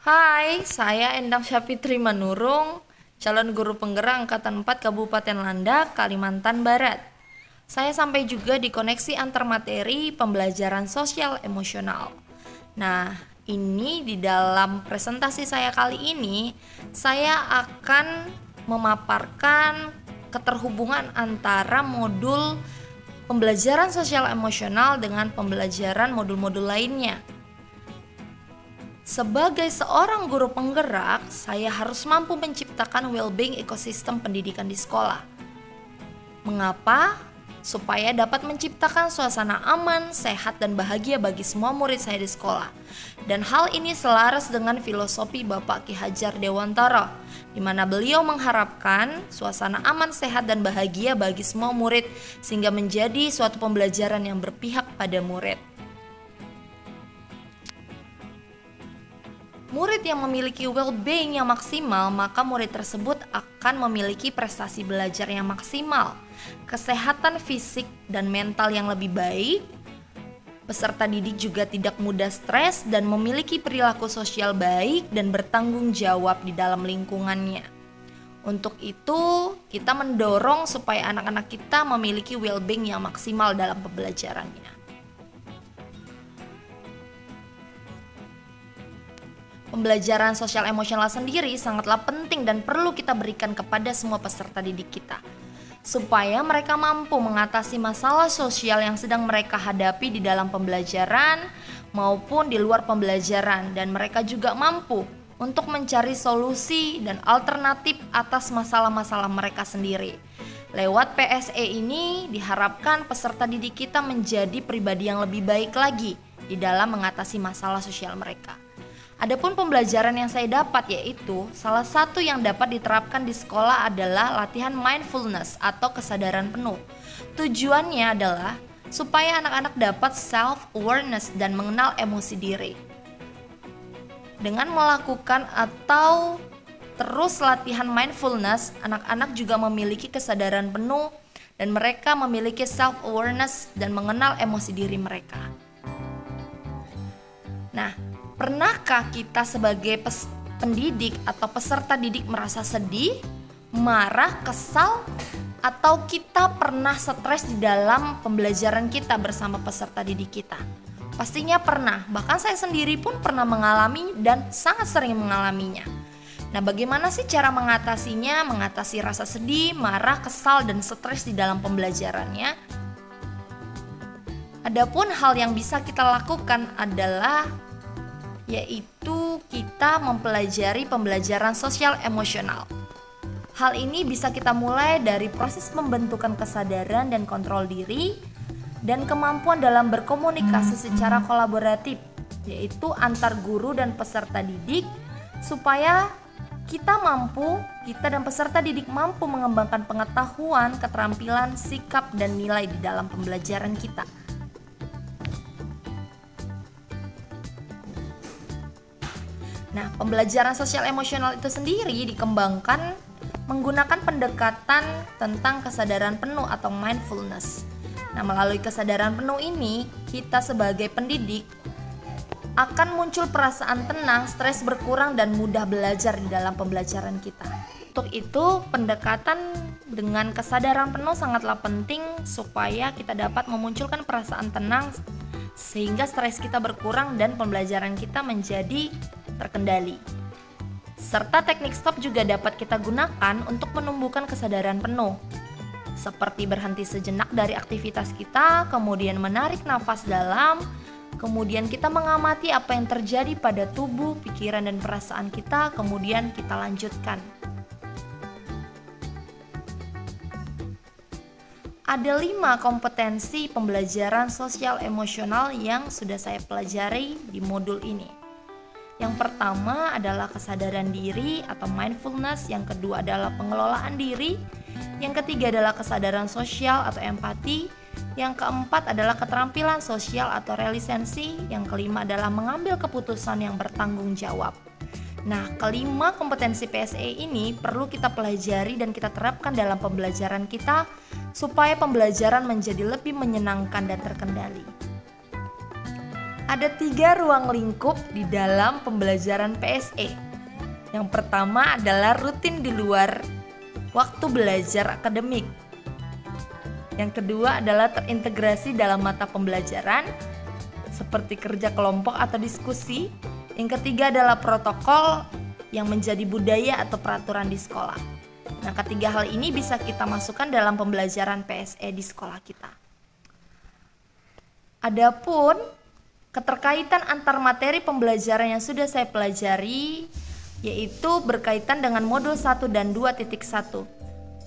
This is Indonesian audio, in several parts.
Hai, saya Endang Syafitri Manurung, calon guru penggerak Angkatan 4 Kabupaten Landak, Kalimantan Barat. Saya sampai juga di koneksi antar materi pembelajaran sosial emosional. Nah, ini di dalam presentasi saya kali ini, saya akan memaparkan keterhubungan antara modul pembelajaran sosial emosional dengan pembelajaran modul-modul lainnya. Sebagai seorang guru penggerak, saya harus mampu menciptakan well-being ekosistem pendidikan di sekolah. Mengapa? Supaya dapat menciptakan suasana aman, sehat, dan bahagia bagi semua murid saya di sekolah. Dan hal ini selaras dengan filosofi Bapak Ki Hajar Dewantara, di mana beliau mengharapkan suasana aman, sehat, dan bahagia bagi semua murid, sehingga menjadi suatu pembelajaran yang berpihak pada murid. Murid yang memiliki well-being yang maksimal, maka murid tersebut akan memiliki prestasi belajar yang maksimal, kesehatan fisik dan mental yang lebih baik. Peserta didik juga tidak mudah stres dan memiliki perilaku sosial baik dan bertanggung jawab di dalam lingkungannya. Untuk itu, kita mendorong supaya anak-anak kita memiliki well-being yang maksimal dalam pembelajarannya. Pembelajaran sosial emosional sendiri sangatlah penting dan perlu kita berikan kepada semua peserta didik kita, supaya mereka mampu mengatasi masalah sosial yang sedang mereka hadapi di dalam pembelajaran maupun di luar pembelajaran, dan mereka juga mampu untuk mencari solusi dan alternatif atas masalah-masalah mereka sendiri. Lewat PSE ini diharapkan peserta didik kita menjadi pribadi yang lebih baik lagi di dalam mengatasi masalah sosial mereka. Adapun pembelajaran yang saya dapat, yaitu salah satu yang dapat diterapkan di sekolah adalah latihan mindfulness atau kesadaran penuh. Tujuannya adalah supaya anak-anak dapat self-awareness dan mengenal emosi diri. Dengan melakukan atau terus latihan mindfulness, anak-anak juga memiliki kesadaran penuh dan mereka memiliki self-awareness dan mengenal emosi diri mereka. Nah, pernahkah kita sebagai pendidik atau peserta didik merasa sedih, marah, kesal, atau kita pernah stres di dalam pembelajaran kita bersama peserta didik kita? Pastinya pernah, bahkan saya sendiri pun pernah mengalami dan sangat sering mengalaminya. Nah, bagaimana sih cara mengatasinya, mengatasi rasa sedih, marah, kesal, dan stres di dalam pembelajarannya? Adapun hal yang bisa kita lakukan adalah yaitu kita mempelajari pembelajaran sosial emosional. Hal ini bisa kita mulai dari proses pembentukan kesadaran dan kontrol diri dan kemampuan dalam berkomunikasi secara kolaboratif, yaitu antar guru dan peserta didik, supaya kita dan peserta didik mampu mengembangkan pengetahuan, keterampilan, sikap, dan nilai di dalam pembelajaran kita. Nah, pembelajaran sosial emosional itu sendiri dikembangkan menggunakan pendekatan tentang kesadaran penuh atau mindfulness. Nah, melalui kesadaran penuh ini, kita sebagai pendidik akan muncul perasaan tenang, stres berkurang, dan mudah belajar di dalam pembelajaran kita. Untuk itu, pendekatan dengan kesadaran penuh sangatlah penting supaya kita dapat memunculkan perasaan tenang sehingga stres kita berkurang dan pembelajaran kita menjadi terkendali. Serta teknik stop juga dapat kita gunakan untuk menumbuhkan kesadaran penuh, seperti berhenti sejenak dari aktivitas kita, kemudian menarik nafas dalam, kemudian kita mengamati apa yang terjadi pada tubuh, pikiran, dan perasaan kita, kemudian kita lanjutkan. Ada 5 kompetensi pembelajaran sosial emosional yang sudah saya pelajari di modul ini. Yang pertama adalah kesadaran diri atau mindfulness, yang kedua adalah pengelolaan diri, yang ketiga adalah kesadaran sosial atau empati, yang keempat adalah keterampilan sosial atau relisensi, yang kelima adalah mengambil keputusan yang bertanggung jawab. Nah, kelima kompetensi PSE ini perlu kita pelajari dan kita terapkan dalam pembelajaran kita supaya pembelajaran menjadi lebih menyenangkan dan terkendali. Ada 3 ruang lingkup di dalam pembelajaran PSE. Yang pertama adalah rutin di luar waktu belajar akademik. Yang kedua adalah terintegrasi dalam mata pembelajaran, seperti kerja kelompok atau diskusi. Yang ketiga adalah protokol yang menjadi budaya atau peraturan di sekolah. Nah, ketiga hal ini bisa kita masukkan dalam pembelajaran PSE di sekolah kita. Adapun keterkaitan antar materi pembelajaran yang sudah saya pelajari, yaitu berkaitan dengan modul 1 dan 2.1.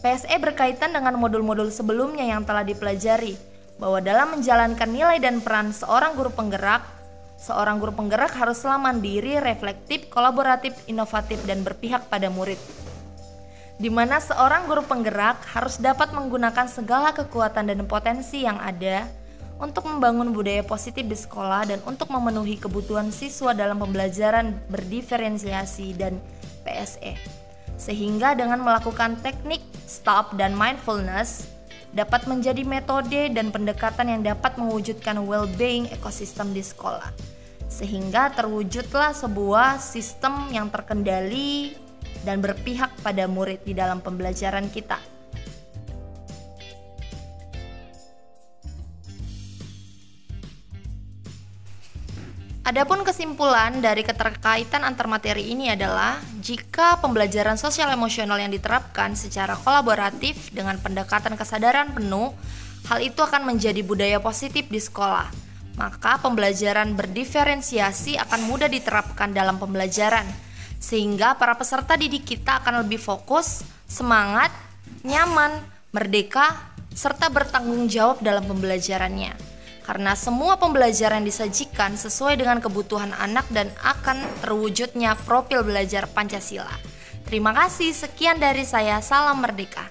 PSE berkaitan dengan modul-modul sebelumnya yang telah dipelajari, bahwa dalam menjalankan nilai dan peran seorang guru penggerak haruslah mandiri, reflektif, kolaboratif, inovatif, dan berpihak pada murid. Di mana seorang guru penggerak harus dapat menggunakan segala kekuatan dan potensi yang ada untuk membangun budaya positif di sekolah dan untuk memenuhi kebutuhan siswa dalam pembelajaran berdiferensiasi dan PSE. Sehingga dengan melakukan teknik stop dan mindfulness dapat menjadi metode dan pendekatan yang dapat mewujudkan well-being ekosistem di sekolah. Sehingga terwujudlah sebuah sistem yang terkendali dan berpihak pada murid di dalam pembelajaran kita. Adapun kesimpulan dari keterkaitan antar materi ini adalah jika pembelajaran sosial emosional yang diterapkan secara kolaboratif dengan pendekatan kesadaran penuh, hal itu akan menjadi budaya positif di sekolah. Maka pembelajaran berdiferensiasi akan mudah diterapkan dalam pembelajaran, sehingga para peserta didik kita akan lebih fokus, semangat, nyaman, merdeka, serta bertanggung jawab dalam pembelajarannya. Karena semua pembelajaran disajikan sesuai dengan kebutuhan anak dan akan terwujudnya profil belajar Pancasila. Terima kasih, sekian dari saya, salam merdeka.